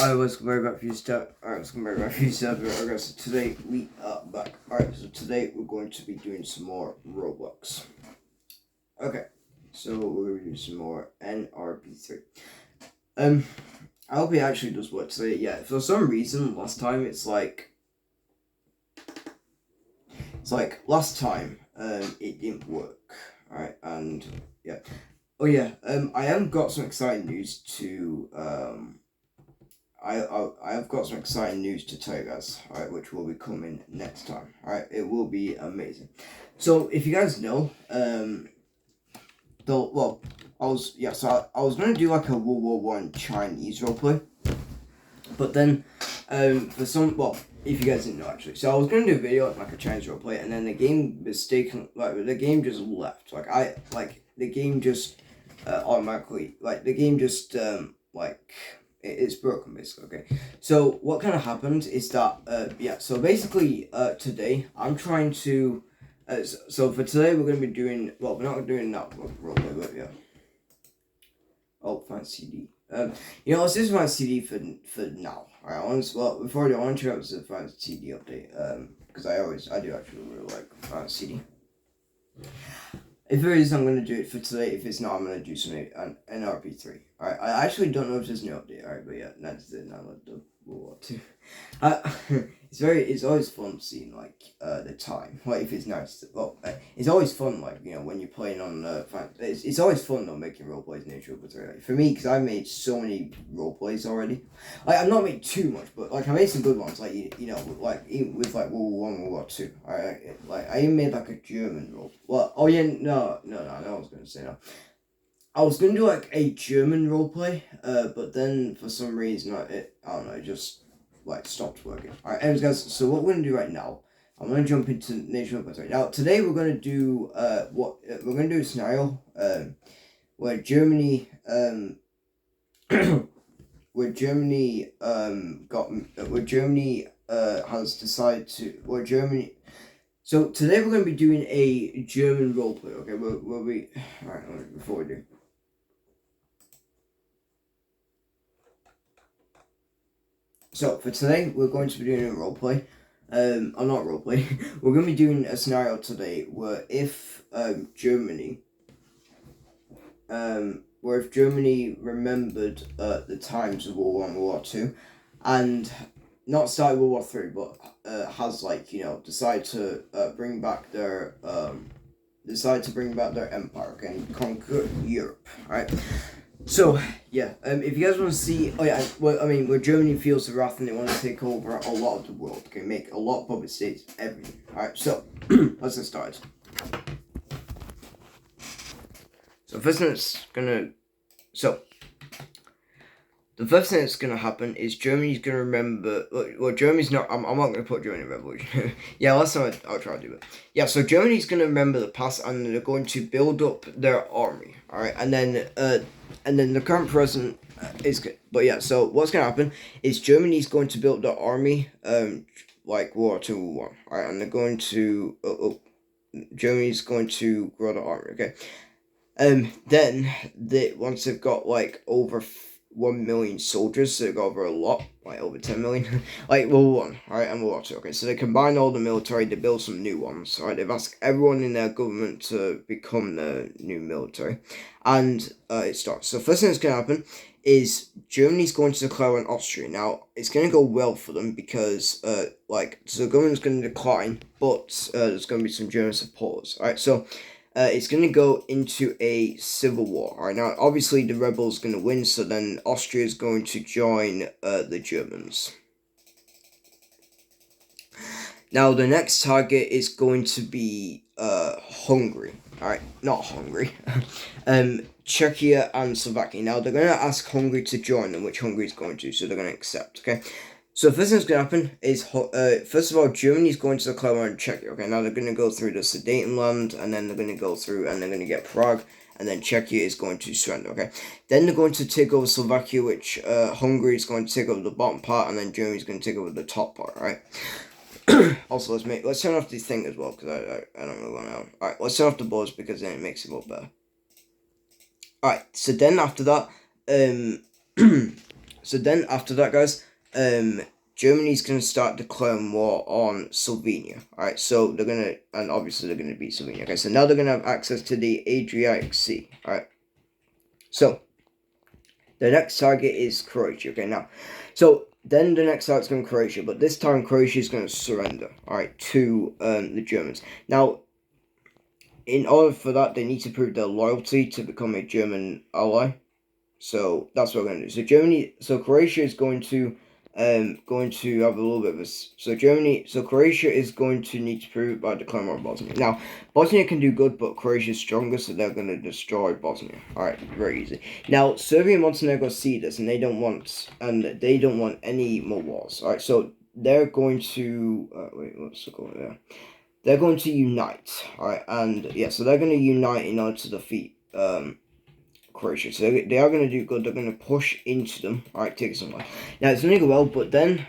I was very back for you step. Alright, let's come back for you step. Okay, so today we are back. Alright, so today we're going to be doing some more Roblox. Okay, so we're gonna do some more NRP3. I hope it actually does work today. Yeah, for some reason last time it's like last time it didn't work. Alright, and yeah. Oh yeah, I have got some exciting news to I have got some exciting news to tell you guys, alright, which will be coming next time. Alright, it will be amazing. So if you guys know, I was gonna do like a World War I Chinese roleplay. But then if you guys didn't know actually. So I was gonna do a video like a Chinese roleplay, and then the game the game just left. The game just automatically it's broken basically. Okay, so what kind of happened is that so basically today I'm trying to so for today we're going to be doing, well, we're not doing that roleplay, but yeah. Oh, find CD. Let's just find CD for now. Alright, before I do, I want to check out the find CD update because I do actually really like find CD. If there is, I'm going to do it for today. If it's not, I'm going to do something on NRP3. Alright, I actually don't know if there's a new update. Alright, but yeah, that's it. Now let's do World War II. It's always fun seeing, the time. Like, if it's nice. It's always fun, when you're playing on, it's always fun, though, making roleplays in Age of 3. Like, for me, because I've made so many roleplays already. I've not made too much, but, I made some good ones, even with, World War I, World War II. I even made, a German role. Well, oh, yeah, no, I know what I was going to say now. I was going to do, a German roleplay, but then, for some reason, it just stopped working. Alright, anyways guys, so what we're gonna do right now, I'm gonna jump into Nature Roleplay right now. Today we're gonna do we're gonna do a scenario where Germany has decided to so today we're gonna be doing a German roleplay. Okay, alright, before we do. So, for today, we're going to be doing a roleplay. Not roleplay. We're going to be doing a scenario today where if Germany remembered the times of World War I and World War II, and not started World War III, but has decided to bring back their empire, okay, and conquer Europe. Alright. So, yeah, if you guys want to see, where Germany feels the wrath and they want to take over a lot of the world, okay, make a lot of public states, everything. Alright, so, let's get started. So, the first thing that's gonna happen is Germany's gonna remember, Germany's not, I'm not gonna put Germany in revolution. Yeah, last time I'll try to do it. Yeah, so Germany's gonna remember the past and they're going to build up their army, alright, and then the current president is good. But yeah, so what's gonna happen is Germany's going to build their army, like World War II, World War I, alright, and they're going to, Germany's going to grow the army, okay? Then, once they've got, over 1 million soldiers, so they got over a lot, over 10 million, World War I, alright, and World War II, okay, so they combine all the military to build some new ones, alright, they've asked everyone in their government to become the new military, and, it starts. So first thing that's going to happen is Germany's going to declare on Austria. Now, it's going to go well for them because, so the government's going to decline, but, there's going to be some German supporters, alright, so, it's going to go into a civil war. Alright, now obviously the rebels going to win, so then Austria is going to join the Germans. Now the next target is going to be Hungary. Alright, not Hungary. Czechia and Slovakia. Now they're going to ask Hungary to join them, which Hungary is going to, so they're going to accept, okay? So the first thing that's going to happen is, first of all, Germany's going to declare war on Czechia, okay? Now they're going to go through the Sudetenland, and then they're going to go through, and they're going to get Prague, and then Czechia is going to surrender, okay? Then they're going to take over Slovakia, which Hungary is going to take over the bottom part, and then Germany's going to take over the top part, right? Also, let's turn off this thing as well, because I don't really want to know. Alright, let's turn off the buzz, because then it makes it look better. Alright, so then after that, So then after that, guys, Germany's gonna start declaring war on Slovenia. Alright, so they're gonna, and obviously they're gonna beat Slovenia. Okay, so now they're gonna have access to the Adriatic Sea. Alright, so the next target is Croatia. Okay, now, so then the next target's going to be Croatia, but this time Croatia is going to surrender. Alright, to the Germans. Now, in order for that, they need to prove their loyalty to become a German ally. So that's what we're going to do. So Croatia is going to have a little bit of a, so Croatia is going to need to prove it by declaring war on Bosnia. Now, Bosnia can do good, but Croatia is stronger, so they're going to destroy Bosnia. Alright, very easy. Now, Serbia and Montenegro see this, and they don't want any more wars. Alright, so they're going to, let's go there. They're going to unite, alright, and yeah, so they're going to unite in order to defeat, Croatia. So they are going to do good. They're going to push into them. Alright, take it somewhere. Now, it's going to go well, but then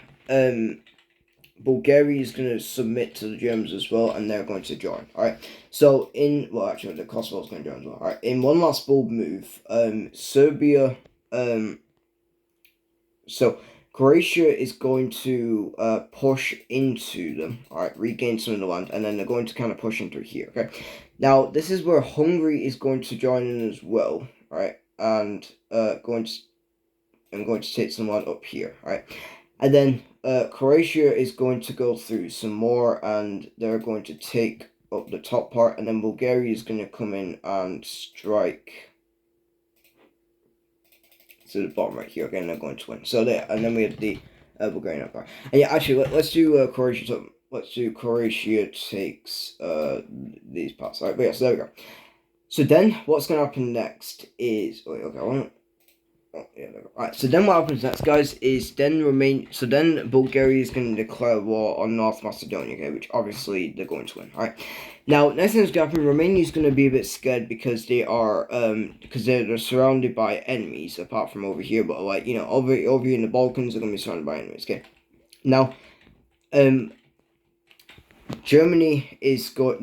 Bulgaria is going to submit to the Germans as well, and they're going to join. Alright, so actually, the Kosovo is going to join as well. Alright, in one last bold move, Serbia, so Croatia is going to push into them, alright, regain some of the land, and then they're going to kind of push into here, okay? Now, this is where Hungary is going to join in as well, right? And going to take some land up here, right? And then Croatia is going to go through some more, and they're going to take up the top part, and then Bulgaria is going to come in and strike to the bottom right here. Again, they're going to win. So there, and then we have the Bulgarian Empire. And yeah, actually, let's do Croatia. So let's do Croatia takes these parts. Alright, but yeah, so there we go. So then, what's going to happen next is... Wait, okay, I want... Oh, yeah, there we go. Alright, so then what happens next, guys, is then Bulgaria is going to declare war on North Macedonia, okay, which obviously they're going to win. Alright, now, next thing that's going to happen, Romania is going to be a bit scared because they are, because they're surrounded by enemies, apart from over here, but like, you know, over here in the Balkans, they're going to be surrounded by enemies, okay. Now, Germany is going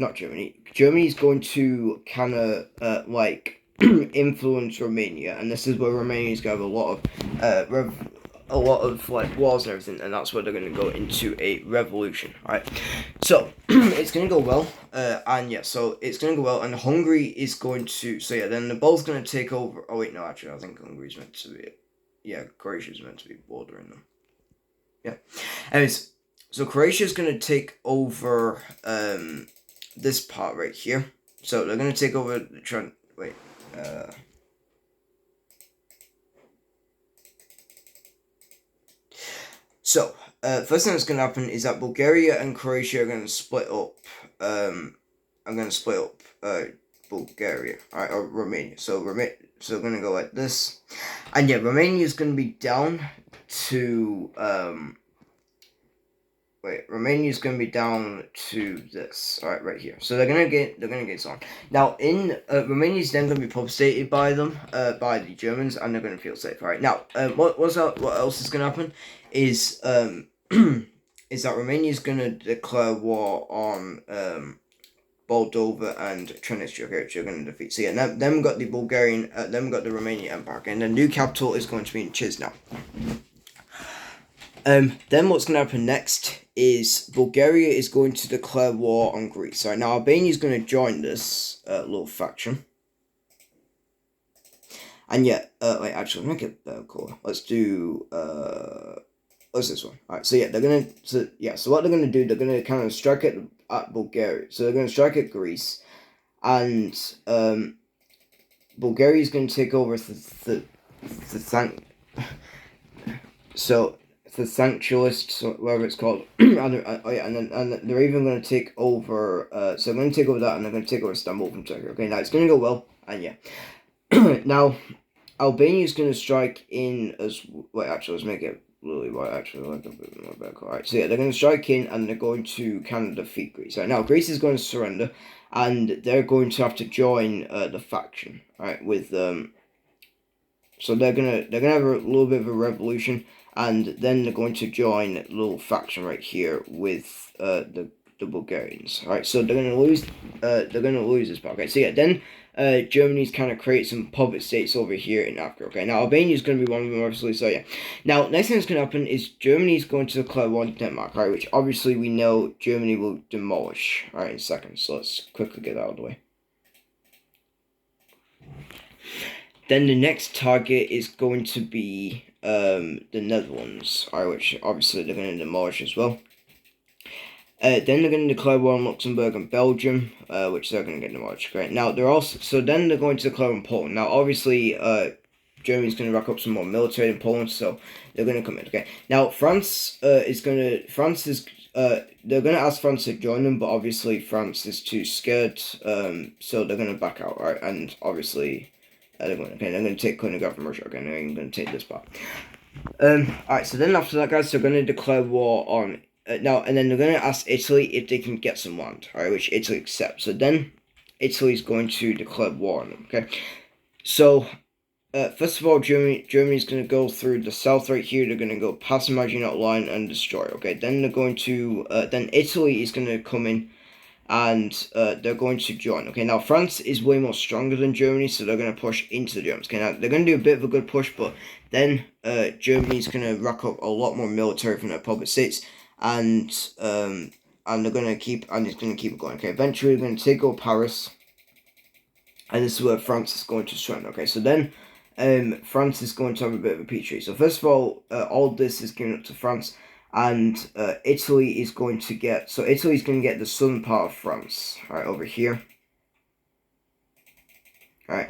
to kind of, like, influence Romania, and this is where Romania's going to have a lot of like wars and everything, and that's where they're going to go into a revolution. Alright, so it's going to go well, and yeah, so it's going to go well, and Hungary is going to, so yeah, then they're both going to take over. Oh wait, no, actually, I think Hungary's meant to be, yeah, Croatia's meant to be bordering them. Yeah, anyways, so Croatia's going to take over this part right here. So they're going to take over the So, first thing that's going to happen is that Bulgaria and Croatia are going to split up. Bulgaria, alright, or Romania. So we're going to go like this, and yeah, Romania is going to be down to Romania is going to be down to this, alright, right here. So they're gonna get on. Now, in Romania is then going to be populated by them, by the Germans, and they're going to feel safe. Alright, now, what else is going to happen is is that Romania is going to declare war on Moldova and Transnistria, okay, which they're going to defeat. So yeah, then we got the Bulgarian, then we got the Romanian Empire, okay, and the new capital is going to be in Chisinau. Then what's going to happen next is Bulgaria is going to declare war on Greece. Right, now Albania is going to join this little faction. And yeah, wait, actually, make it better cooler. Let's do, what's this one? Alright, so yeah, so what they're going to do, they're going to kind of strike at Bulgaria. So they're going to strike at Greece, and Bulgaria is going to take over the Sanctualist, whatever it's called, and they're even going to take over, so they're going to take over that, and they're going to take over Istanbul from Turkey. Okay, now it's going to go well, and yeah. Now, Albania is going to strike in as, wait, actually, let's make it really white, actually, like a bit more back. Alright, so yeah, they're going to strike in, and they're going to kind of defeat Greece. Right, now, Greece is going to surrender, and they're going to have to join the faction, right, with, so they're gonna have a little bit of a revolution, and then they're going to join a little faction right here with the the Bulgarians. All right, so they're gonna lose. They're gonna lose this part. Okay, so yeah, then Germany's kind of create some puppet states over here in Africa. Okay, now Albania is going to be one of them, obviously. So yeah, now next thing that's going to happen is Germany's going to declare war on Denmark. All right, which obviously we know Germany will demolish. All right, in a second. So let's quickly get that out of the way. Then the next target is going to be the Netherlands. All right, which obviously they're going to demolish as well. Then they're going to declare war on Luxembourg and Belgium, which they're going to get demolished. Great. Now they're also then they're going to declare on Poland. Now obviously, Germany's going to rack up some more military in Poland, so they're going to come in. Okay. Now France is they're going to ask France to join them, but obviously France is too scared, so they're going to back out, right? And obviously, they're going to take Kaliningrad from Russia. Okay, they're going to take this part. Alright, so then after that, guys, they're going to declare war on. Now, and then they're going to ask Italy if they can get some land, alright, which Italy accepts. So then, Italy's going to declare war on them, okay? So, first of all, Germany's going to go through the south right here. They're going to go past the Maginot Line and destroy, okay? Then they're going to, then Italy is going to come in and they're going to join, okay? Now, France is way more stronger than Germany, so they're going to push into the Germans, okay? Now, they're going to do a bit of a good push, but then Germany's going to rack up a lot more military from their puppet states, and they're going to keep, and it's going to keep it going, okay? Eventually, they're going to take over Paris, and this is where France is going to strengthen, okay? So then, France is going to have a bit of a peace treaty. So first of all this is given up to France, and Italy is going to get, so Italy's going to get the southern part of France, right, over here. Right,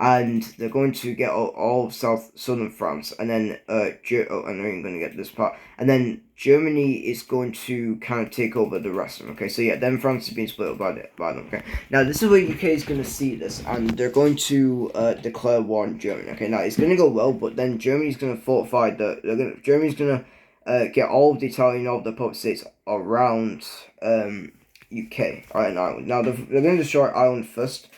and they're going to get all of southern France, and then and they're going to get this part, and then Germany is going to kind of take over the rest of them. Okay, so yeah, then France is being split up by them. Okay, now this is where UK is going to see this, and they're going to declare war on Germany. Okay, now it's going to go well, but then Germany's going to fortify Germany's going to get all of the Italian, all of the puppet states around UK, alright, and Ireland. Now they're going to destroy Ireland first.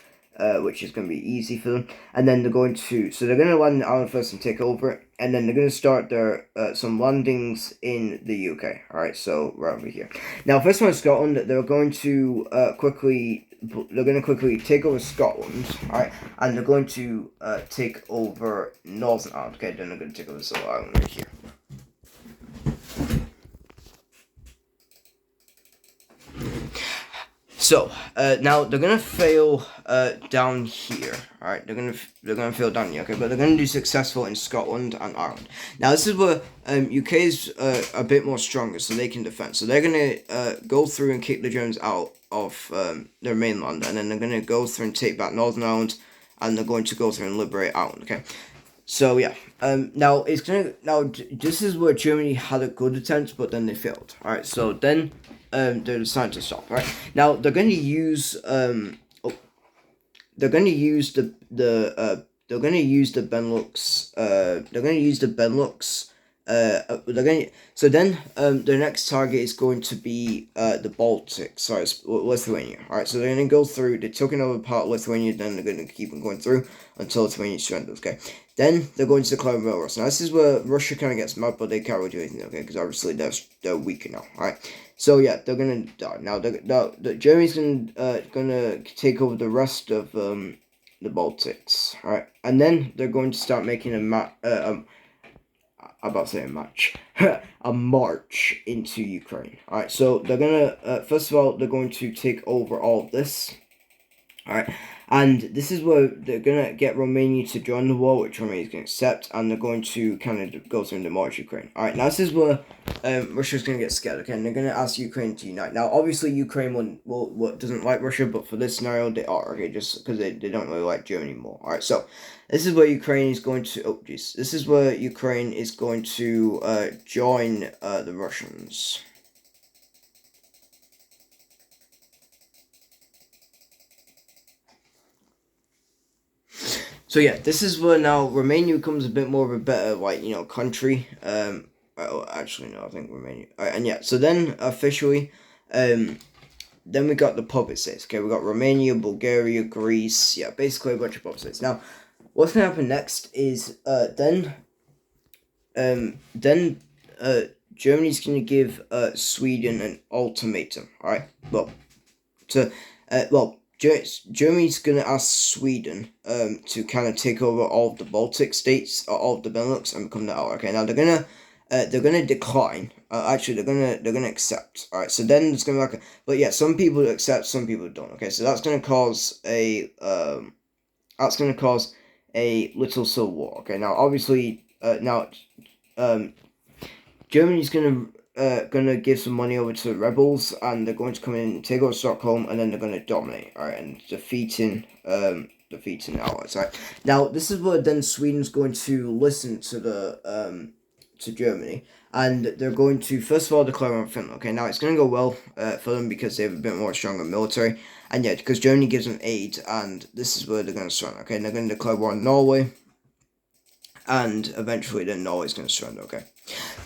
Which is going to be easy for them, and then they're going to land in Ireland first and take over it, and then they're going to start their some landings in the UK. All right, so right over here. Now, first one is Scotland. They're going to quickly take over Scotland. All right, and they're going to take over Northern Ireland. Okay, then they're going to take over this little island right here. So now they're gonna fail down here. All right, they're gonna fail down here. Okay, but they're gonna do successful in Scotland and Ireland. Now this is where UK is a bit more stronger, so they can defend. So they're gonna go through and kick the Germans out of their mainland, and then they're gonna go through and take back Northern Ireland, and they're going to go through and liberate Ireland. Okay. So yeah, now this is where Germany had a good attempt, but then they failed. All right, so then they're deciding to stop. Right now, they're going to use the Benelux. So then their next target is going to be the Baltics. Sorry, Lithuania. All right, so they're going to go through. They're taking over part of Lithuania. Then they're going to keep on going through until Lithuania strengthens. Okay. Then they're going to declare war on Russia. Now this is where Russia kind of gets mad, but they can't really do anything. Okay, because obviously they're weaker now. All right. So yeah, they're gonna die. Now the Germany's gonna take over the rest of the Baltics. All right, and then they're going to start making a march into Ukraine. All right, so they're gonna first of all they're going to take over all of this. All right, and this is where they're gonna get Romania to join the war, which Romania is gonna accept, and they're going to kind of go through and demolish Ukraine. All right, now this is where Russia's gonna get scared. Okay, and they're gonna ask Ukraine to unite. Now, obviously, Ukraine doesn't like Russia, but for this scenario, they are. Okay, just because they don't really like Germany more. All right, so this is where Ukraine is going to. This is where Ukraine is going to join the Russians. So yeah, this is where now Romania becomes a bit more of a better, country. Actually, no, I think Romania. And yeah, so then officially, then we got the puppet states. Okay, we got Romania, Bulgaria, Greece. Yeah, basically a bunch of puppet states. Now, what's gonna happen next is Germany's going to give Sweden an ultimatum. All right. Germany's going to ask Sweden to kind of take over all of the Baltic states, or all of the Benelux, and become the ally. Okay, now they're gonna decline. Actually, they're gonna accept. All right, so then it's gonna be like, but yeah, some people accept, some people don't. Okay, so that's gonna cause a little civil war. Okay, now obviously, Germany's gonna give some money over to the rebels, and they're going to come in, take over Stockholm, and then they're gonna dominate. All right, and defeating the Allies. All right, now this is where then Sweden's going to listen to the to Germany, and they're going to first of all declare on Finland. Okay, now it's gonna go well for them because they have a bit more stronger military, and yeah, because Germany gives them aid, and this is where they're gonna surrender. Okay, and they're gonna declare war on Norway, and eventually then Norway's gonna surrender. Okay.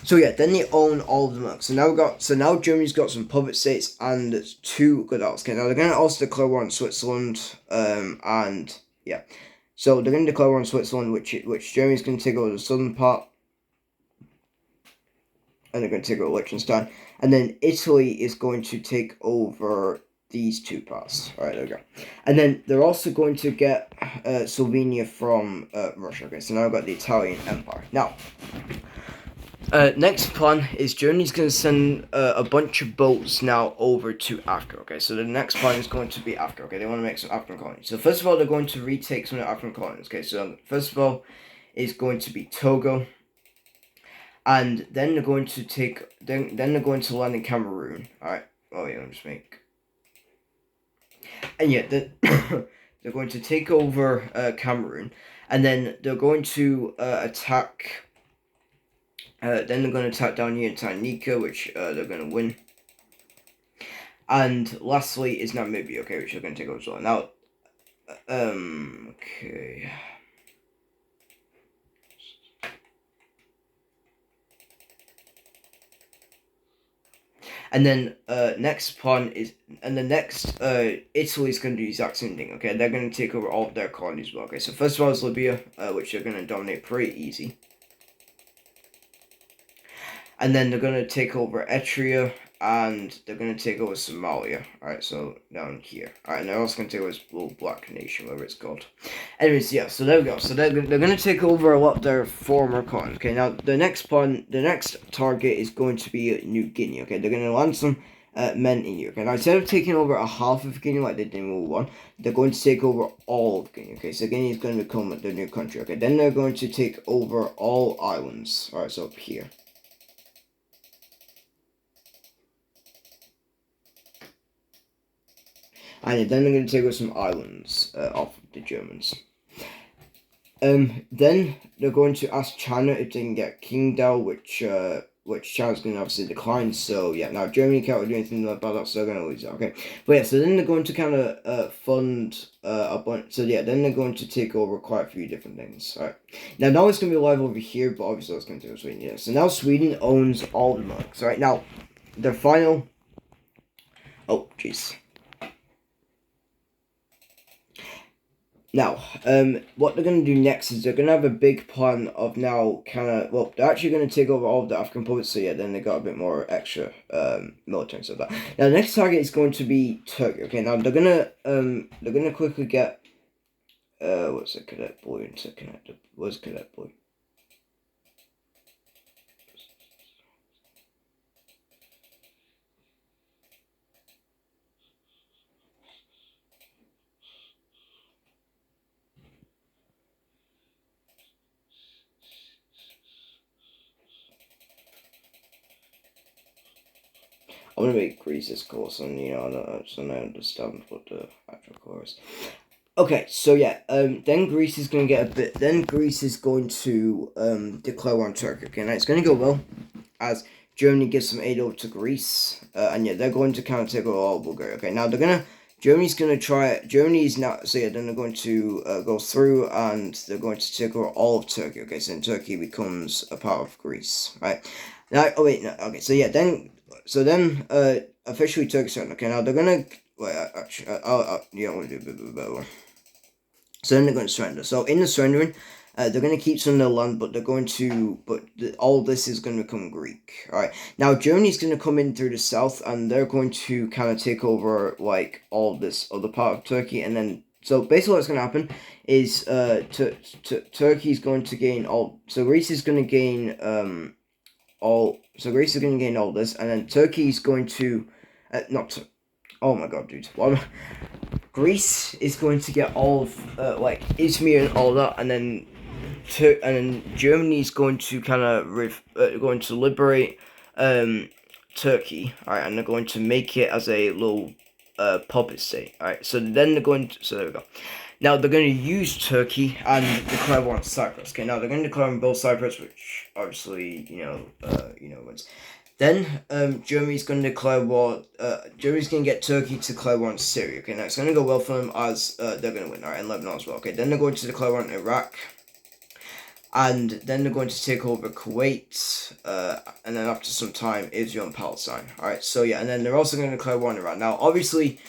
So yeah, then they own all of the milk. So now Germany's got some puppet states and 2 good allies. Okay, now they're gonna also declare war on Switzerland. And yeah, so they're gonna declare war on Switzerland, which Germany's gonna take over the southern part, and they're gonna take over Liechtenstein, and then Italy is going to take over these 2 parts. All right, there we go. And then they're also going to get Slovenia from Russia. Okay, so now I've got the Italian Empire. Now. Next plan is Germany's going to send a bunch of boats now over to Africa. Okay, so the next plan is going to be Africa. Okay, they want to make some African colonies. So first of all, they're going to retake some of the African colonies. Okay, so first of all is going to be Togo, and then they're going to take then they're going to land in Cameroon. All right. Oh yeah, let me just make. And yeah, they're going to take over Cameroon, and then they're going to attack. Then they're going to attack down here in Tanganyika, which they're going to win. And lastly is Namibia, okay, which they're going to take over as well. Now, okay. And then next plan is, and the next Italy's going to do the exact same thing. Okay, they're going to take over all of their colonies as well. Okay, so first of all is Libya, which they're going to dominate pretty easy. And then they're going to take over Eritrea, and they're going to take over Somalia. Alright, so down here. Alright, and they're also going to take over this little black nation, whatever it's called. Anyways, yeah, so there we go. So they're going to take over a lot of their former colonies. Okay, now the next target is going to be New Guinea. Okay, they're going to land some men in here. Okay, now instead of taking over a half of Guinea like they did in World War I, they're going to take over all of Guinea. Okay, so Guinea is going to become the new country. Okay, then they're going to take over all islands. Alright, so up here. And then they're going to take over some islands off of the Germans. Then they're going to ask China if they can get Qingdao, which China's going to obviously decline. So yeah, now Germany can't do anything about that, so they're going to lose that. Okay, but yeah, so then they're going to kind of fund a bunch. So yeah, then they're going to take over quite a few different things. All right, now it's going to be live over here, but obviously that's going to take Sweden. Yeah, so now Sweden owns all the monarchs. All right, now their final. Oh jeez. Now, what they're going to do next is they're going to have a big plan of now well, they're actually going to take over all of the African puppets, so yeah, then they got a bit more extra, military and stuff like that. Now, the next target is going to be Turkey. Okay, now they're going to quickly get, what's a cadet boy into connected? Where's cadet boy? I'm gonna make Greece's course, and I don't understand what the actual core is. Okay, so yeah, then Greece is gonna get a bit. Then Greece is going to declare war on Turkey. Okay, now it's gonna go well, as Germany gives some aid over to Greece, and yeah, they're going to kind of take over all of Bulgaria. Okay, now Germany's gonna try. Germany's now. So yeah, then they're going to go through, and they're going to take over all of Turkey. Okay, so then Turkey becomes a part of Greece, right? Now, oh wait, no. Okay, so yeah, then. So then, officially Turkey surrender. Okay, now they're gonna wait. Actually, you don't want to do a bit better. So then they're going to surrender. So in the surrendering, They're going to keep some of their land, but they're going to, all this is going to become Greek. All right. Now Germany's going to come in through the south, and they're going to kind of take over like all this other part of Turkey, and then so basically what's going to happen is Turkey's going to gain all. So Greece is going to gain all. So Greece is going to gain all this, and then Turkey's going to, not. Oh my god, dude! Greece is going to get all of like Izmir and all that, and then Germany's going to kind of going to liberate Turkey, alright, and they're going to make it as a little puppet state, alright. So then they're going to, so there we go. Now they're going to use Turkey and declare war on Cyprus. Okay, now they're going to declare on both Cyprus, which obviously wins. Then Germany's going to declare war. Germany's going to get Turkey to declare war on Syria. Okay, now it's going to go well for them as they're going to win. Alright, and Lebanon as well. Okay, then they're going to declare war on Iraq. And then they're going to take over Kuwait, and then after some time, Israel and Palestine. Alright, so yeah, and then they're also going to declare war on Iran. Now, obviously,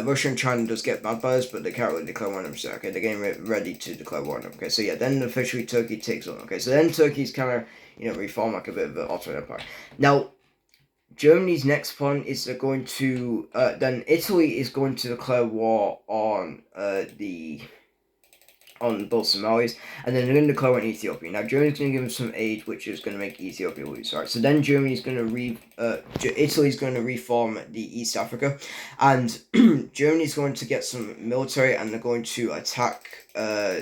Russia and China does get mad by us, but they can't really declare war on them. So, okay, they're getting ready to declare war on them. Okay, so yeah, then officially Turkey takes on. Okay, so then Turkey's kind of, reform like a bit of an Ottoman Empire. Now, Germany's next plan is they're going to, then Italy is going to declare war on both Somalis, and then they're going to declare on Ethiopia. Now Germany's going to give them some aid, which is going to make Ethiopia lose. Alright, so then Italy's going to reform the East Africa, and Germany's going to get some military, and they're going to attack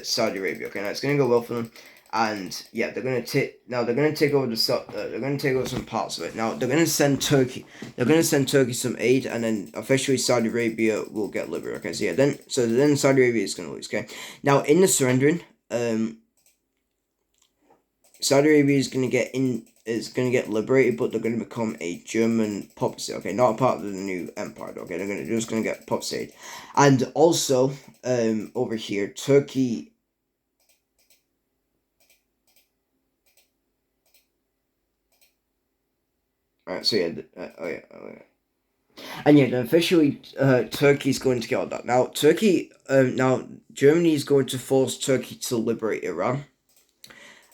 Saudi Arabia. Okay, now it's going to go well for them. And yeah, they're gonna take over they're gonna take over some parts of it. Now they're gonna send Turkey some aid, and then officially Saudi Arabia will get liberated. Okay, so yeah, then Saudi Arabia is gonna lose. Okay, now in the surrendering, Saudi Arabia is gonna get liberated, but they're gonna become a German puppet state. Okay, not a part of the new empire. Okay, they're just gonna get puppet state, and also over here Turkey. Alright, so yeah, and yeah, then officially, Turkey's going to get all that. Now, Germany is going to force Turkey to liberate Iran.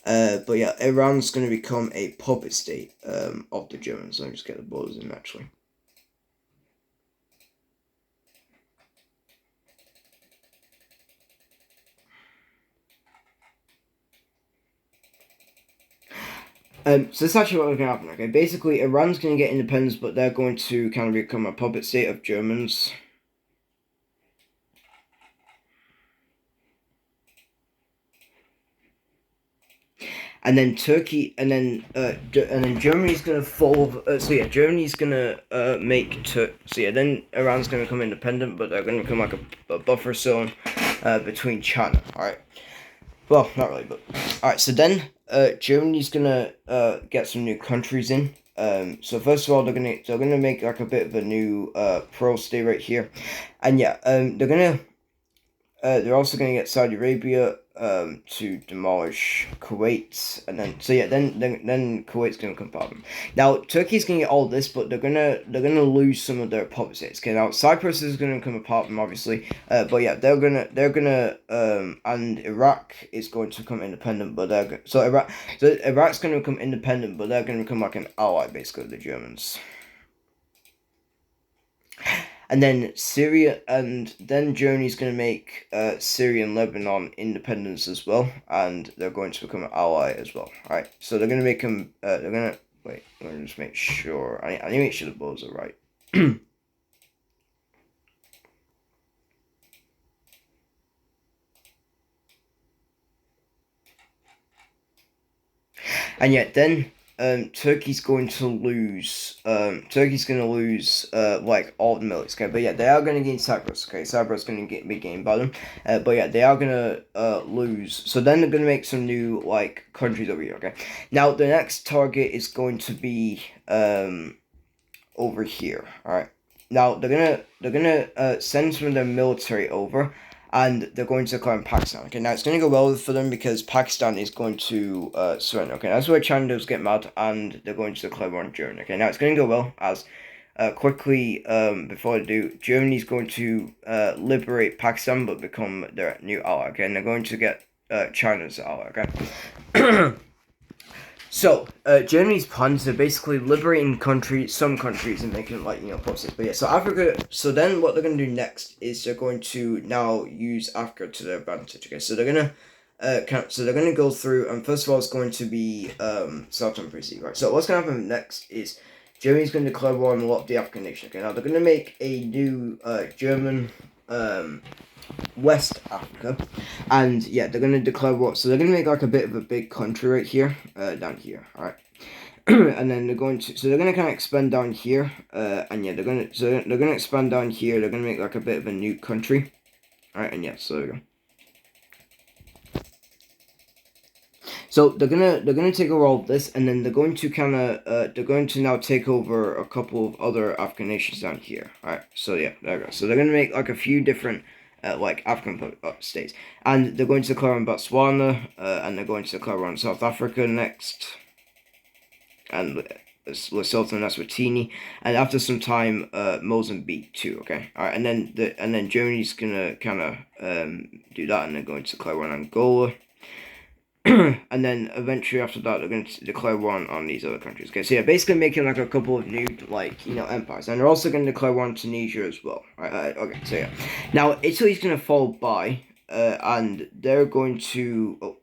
But yeah, Iran's going to become a puppet state, of the Germans. Let me just get the borders in, actually. So this is actually what's going to happen, okay? Basically, Iran's going to get independence, but they're going to kind of become a puppet state of Germans. And then Turkey, and then Germany's going to fall. Germany's going to then Iran's going to become independent, but they're going to become like a buffer zone between China, alright? Well, not really, but alright. So then, Germany's gonna get some new countries in. So first of all, they're gonna make like a bit of a new pro state right here, and yeah, they're also gonna get Saudi Arabia to demolish Kuwait, and then Kuwait's gonna come part of them. Now Turkey's gonna get all this, but they're gonna lose some of their puppet states. Okay, now Cyprus is gonna come apart from obviously, but yeah, they're gonna and Iraq is going to become independent, but Iraq's gonna become independent, but they're gonna become like an ally basically of the Germans. And then Syria, and then Germany's going to make Syria and Lebanon independence as well, and they're going to become an ally as well. Alright, so they're going to make them, wait, let me just make sure, I need to make sure the balls are right. And yet then, Turkey's going to lose. Like all the militaries. Okay, but yeah, they are going to gain Cyprus. Okay, Cyprus is going to be gained by them. But yeah, they are going to lose. So then they're going to make some new like countries over here. Okay, now the next target is going to be over here. All right. Now they're gonna send some of their military over, and they're going to declare Pakistan. Okay, now it's going to go well for them because Pakistan is going to surrender. Okay, that's where China does get mad, and they're going to declare war on Germany. Okay, now it's going to go well as quickly before they do, Germany's going to liberate Pakistan but become their new ally. Okay, and they're going to get China's ally. Okay. So, Germany's plans are basically liberating some countries and making, like, policies. But yeah, so Africa, so then what they're going to do next is they're going to now use Africa to their advantage, okay? So they're going to go through, and first of all, it's going to be, Southern Prissy, right? So what's going to happen next is Germany's going to declare war on a lot of the African nations, okay? Now, they're going to make a new, German, West Africa, and yeah, they're gonna declare war. So they're gonna make like a bit of a big country right here, down here, all right. And then they're going to, so they're gonna kind of expand down here, and yeah, they're gonna expand down here. They're gonna make like a bit of a new country, all right. And yeah, so there we go. So they're gonna take over all of this, and then they're going to now take over a couple of other African nations down here, all right. So yeah, there we go. So they're gonna make like a few different. Like African states, and they're going to declare on Botswana, and they're going to declare on South Africa next, and Lesotho and Eswatini, and after some time, Mozambique too. Okay, all right, and then Germany's gonna kind of do that, and they're going to declare on Angola. And then eventually after that, they're going to declare war on these other countries. Okay, so yeah, basically making like a couple of new empires, and they're also going to declare war on Tunisia as well. Right, okay, so yeah, now Italy's going to fall by, and they're going to. Oh.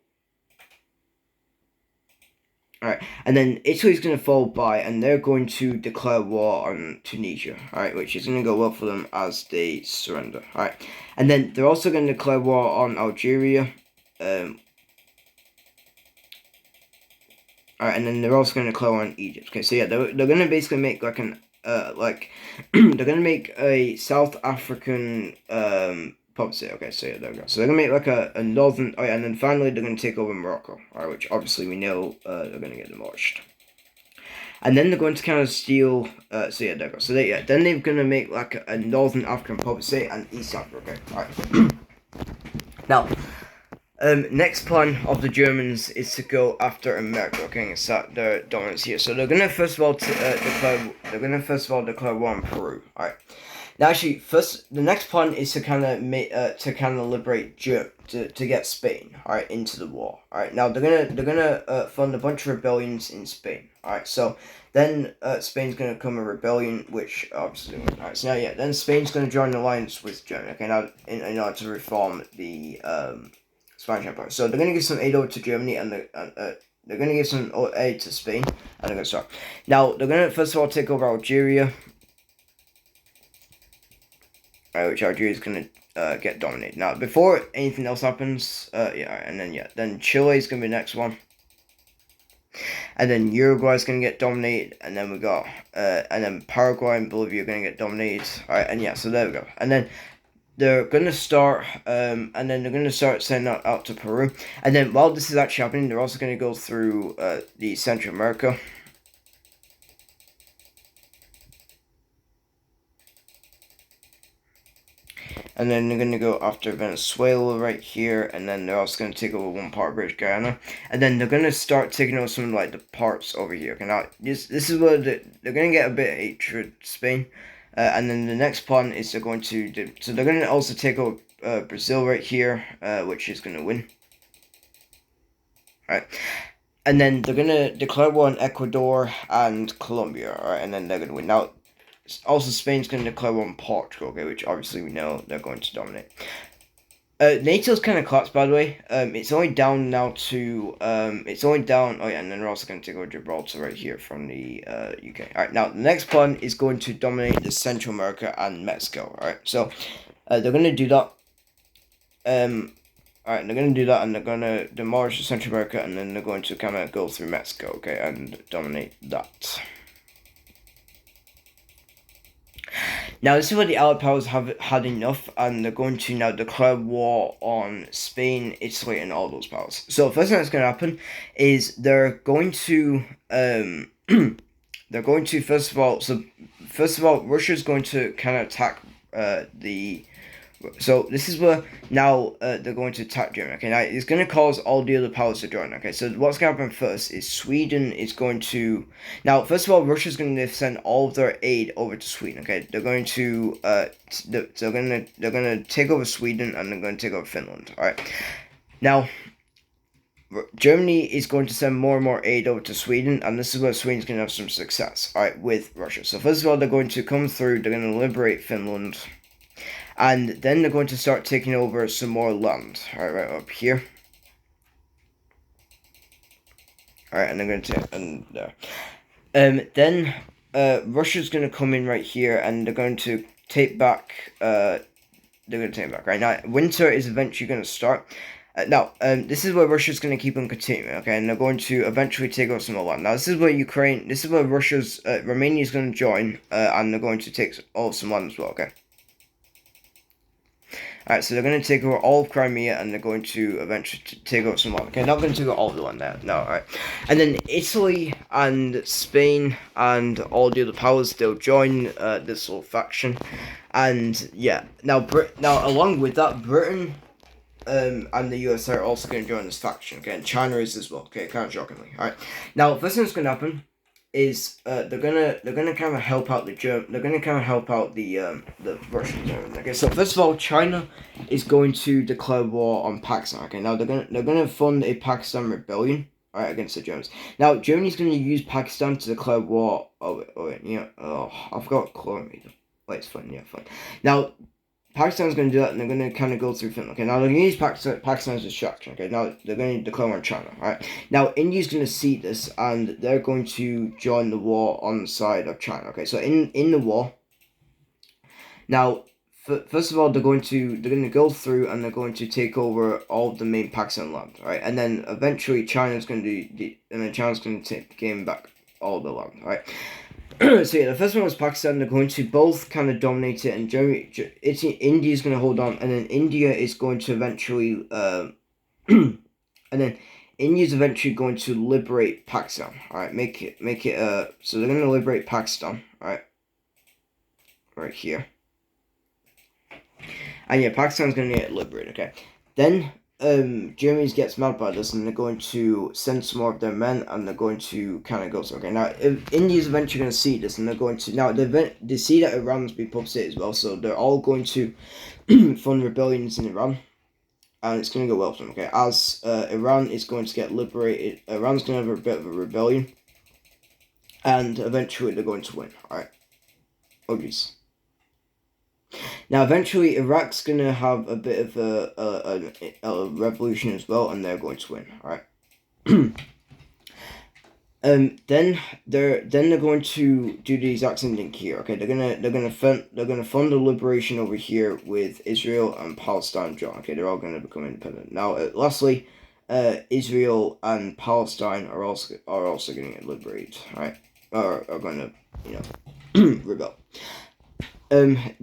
Alright, and then Italy's going to fall by, and they're going to declare war on Tunisia, alright, which is going to go well for them as they surrender, alright. And then they're also going to declare war on Algeria, alright, and then they're also going to declare on Egypt. Okay, so yeah, they're going to basically make like an, they're going to make a South African, policy. Okay, so yeah, there we go. So they're going to make like a northern, oh yeah, and then finally they're going to take over Morocco, alright, which obviously we know, they're going to get demolished. And then they're going to kind of steal, so yeah, there we go. So then they're going to make like a northern African policy and East Africa, okay, alright. Now, next plan of the Germans is to go after America, okay, and start their dominance here. So they're gonna first of all declare war on Peru. All right. Now, actually, the next plan is to kind of liberate to get Spain, all right, into the war. All right. Now they're gonna fund a bunch of rebellions in Spain. All right. So then Spain's gonna come a rebellion, which obviously. All right. So now yeah, then Spain's gonna join an alliance with Germany. Okay. Now in order to reform the Spanish Empire. So they're going to give some aid over to Germany, and they're going to give some aid to Spain, and they're going to start. Now, they're going to, first of all, take over Algeria, which Algeria is going to get dominated. Now, before anything else happens, then Chile is going to be the next one. And then Uruguay is going to get dominated, and then we got, and then Paraguay and Bolivia are going to get dominated. Alright, and yeah, so there we go. And then they're going to start, and then they're going to start sending out to Peru. And then while this is actually happening, they're also going to go through the Central America. And then they're going to go after Venezuela right here. And then they're also going to take over one part of British Guyana. And then they're going to start taking over some like the parts over here. Okay, now this is where they're going to get a bit of hatred, Spain. And then the next plan is they're going to also take over Brazil right here, which is going to win. Alright. And then they're going to declare war on Ecuador and Colombia, alright, and then they're going to win. Now, also Spain's going to declare war on Portugal, okay, which obviously we know they're going to dominate. NATO's kind of collapsed, by the way. It's only down now to, and then we're also going to take over Gibraltar right here from the UK. Alright, now the next plan is going to dominate the Central America and Mexico, alright. So, they're going to do that. Alright, they're going to do that, and they're going to demolish Central America, and then they're going to kind of go through Mexico, okay, and dominate that. Now, this is where the Allied powers have had enough, and they're going to now declare war on Spain, Italy, and all those powers. So, first thing that's going to happen is they're going to, first of all, Russia's going to kind of attack, so this is where now they're going to attack Germany. Okay, now it's going to cause all the other powers to join. Okay, so what's going to happen first is Sweden is going to, now first of all, Russia's going to send all of their aid over to Sweden. Okay, they're going to they're going to take over Sweden, and they're going to take over Finland. All right, now Germany is going to send more and more aid over to Sweden, and this is where Sweden's going to have some success, alright, with Russia. So first of all, they're going to come through, they're going to liberate Finland, and then they're going to start taking over some more land, alright, right up here. Alright, and they're going to, and there. Then, Russia's going to come in right here, and they're going to take back, right now. Winter is eventually going to start. Now, this is where Russia's going to keep on continuing, okay, and they're going to eventually take over some more land. Now, this is where Russia's, Romania is going to join, and they're going to take all some land as well, okay. Alright, so they're going to take over all of Crimea, and they're going to eventually take over some land. Okay, not going to take over all of the land there, no, alright. And then Italy and Spain and all the other powers, they'll join this little faction. And yeah, now along with that, Britain and the US are also going to join this faction. Okay, and China is as well. Okay, kind of shockingly. All right. Now, first thing that's going to happen is they're gonna kind of help out the Russians. Okay, so first of all, China is going to declare war on Pakistan. Okay, now they're gonna fund a Pakistan rebellion. Alright, against the Germans. Now, Germany's going to use Pakistan to declare war. I forgot chlorine. Wait, it's fun. Yeah, fun. Now, Pakistan's going to do that, and they're going to kind of go through Finland. Okay, now they're going to use Pakistan as a distraction. Okay, now they're going to declare war on China. Alright, now India's going to see this, and they're going to join the war on the side of China. Okay, so in the war, now first of all, they're going to go through, and they're going to take over all of the main Pakistan land. Right, and then eventually China's going to take game back all the land. Right. So yeah, the first one was Pakistan. They're going to both kind of dominate it, and India's going to hold on, and then India is going to eventually, and then India's eventually going to liberate Pakistan. All right, make it. So they're going to liberate Pakistan. All right here, and yeah, Pakistan's going to get liberated. Okay, then Germany gets mad by this, and they're going to send some more of their men, and they're going to kind of go. So, okay, now India's eventually going to see this, and they're going to they see that Iran's been publicity as well, so they're all going to fund rebellions in Iran, and it's going to go well for them. Okay, as Iran is going to get liberated, Iran's going to have a bit of a rebellion, and eventually they're going to win. All right. Oh geez. Now, eventually, Iraq's going to have a bit of a revolution as well, and they're going to win. All right. Then they're going to do the exact same thing here. Okay, they're gonna fund the liberation over here with Israel and Palestine join. Okay, they're all going to become independent. Now, lastly, Israel and Palestine are also going to get liberated. All right, are going to rebel. Then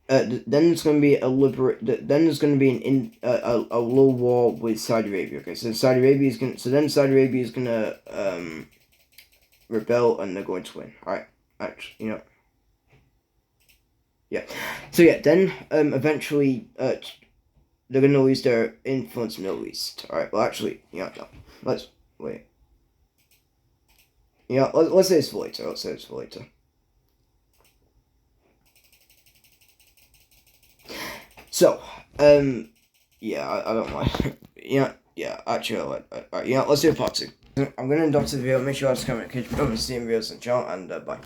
there's going to be a little war with Saudi Arabia. Okay, so Saudi Arabia is going to rebel, and they're going to win. All right, actually, yeah. So yeah, then eventually they're going to lose their influence in the Middle East. All right, well actually, no, let's wait. Let's say it's for later. So, yeah, I don't mind. Actually, let's do a part 2. I'm going to end off the video. Make sure to comment, catch up, see you in videos on the channel, and bye.